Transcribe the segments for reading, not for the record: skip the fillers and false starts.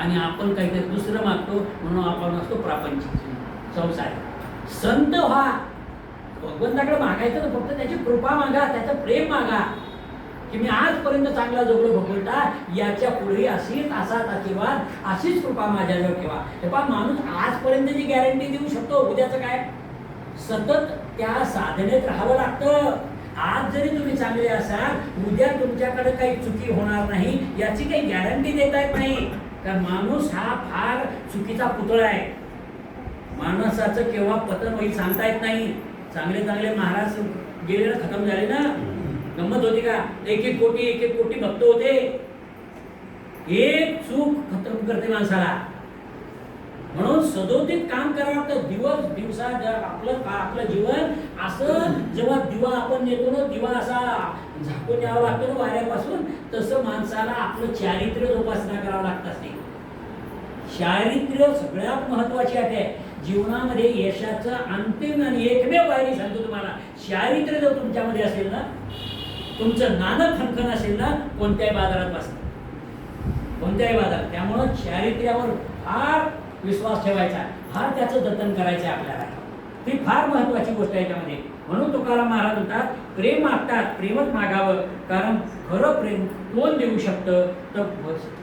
आणि आपण काहीतरी दुसरं मागतो म्हणून आपण असतो प्रापंचिक संसार. संत व्हा, भगवंताकडे मागायचं तर फक्त त्याची कृपा मागा, त्याचं प्रेम मागा की मी आजपर्यंत चांगला जगलो भगवंता, याच्या पुढे अशीच असाच आशीर्वाद, अशीच कृपा माझ्याजवळ ठेवा. हे पहा, माणूस आजपर्यंतची गॅरंटी देऊ शकतो, उद्याचं काय? सतत त्या साधनेत राहावं लागतं. आज जरी तुम्ही चांगले असाल, उद्या तुमच्याकडे काही चुकी होणार नाही याची काही गॅरंटी देता येत नाही. कारण माणूस हा फार चुकीचा पुतळा आहे. माणसाचं केव्हा पतन होईल सांगता येत नाही. चांगले चांगले महाराज गेले ना, खतम झाले ना. गंमत होती का? एक एक कोटी भक्त होते. एक चूक खतम करते माणसाला. म्हणून सदोदित काम करावं लागतं. दिवसा आपलं जीवन असं, जेव्हा दिवा आपण नेतो ना, दिवा असा झाकून यावं लागतो ना वाऱ्यापासून, तसं माणसाला आपलं चारित्र्य जोपासना करावं लागत असते. चारित्र्य सगळ्यात महत्वाची आहे जीवनामध्ये. यशाचं अंतिम आणि एकमेव पायरी सांगतो तुम्हाला, चारित्र्य जर तुमच्यामध्ये असेल ना, तुमचं नाणं खणखण असेल ना, कोणत्याही बाजारात बसतं, कोणत्याही बाजारात. त्यामुळं चारित्र्यावर फार विश्वास ठेवायचा, फार त्याचं जतन करायचं आहे आपल्याला. ती फार महत्वाची गोष्ट आहे त्यामध्ये. म्हणून तुकाराम महाराज म्हणतात, प्रेम मागतात, प्रेमच मागावं. कारण खरं प्रेम कोण देऊ शकतं? तर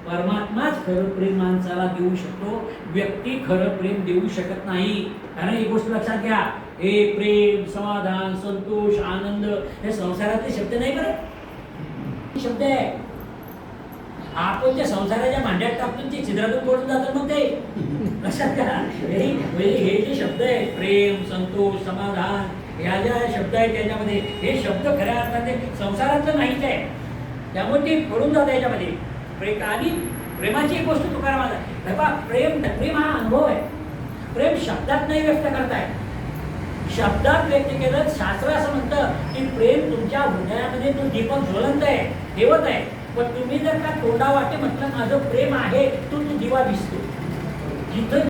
परमात्माच खरं प्रेम माणसाला देऊ शकतो. व्यक्ती खरं प्रेम देऊ शकत नाही. कारण एक गोष्ट लक्षात घ्या, हे प्रेम, समाधान, संतोष, आनंद हे संसारातले शब्द नाही बरं, शब्द आहे. आपण त्या संसाराच्या भांड्यात टाकून ते छिद्रातून पडून जातं. मग ते लक्षात घ्या, हे जे शब्द आहेत, प्रेम, संतोष, समाधान, ह्या ज्या शब्द आहेत त्याच्यामध्ये, हे शब्द खऱ्या अर्थाने संसाराचं नाहीच आहे. त्यामुळे ते पडून जातं याच्यामध्ये. आणि प्रेमाची एक गोष्ट तुकारामाला, प्रेम हा अनुभव आहे. प्रेम शब्दात नाही व्यक्त करताय, शब्दात व्यक्त केलं. शास्त्र असं म्हणतं की प्रेम तुमच्या हृदयामध्ये तो दीपक ज्वलंत आहे, ठेवत आहे. पण तुम्ही जर का तोंडा वाटे म्हटलं माझं प्रेम आहे, तो दिवा दिसतो. जिथं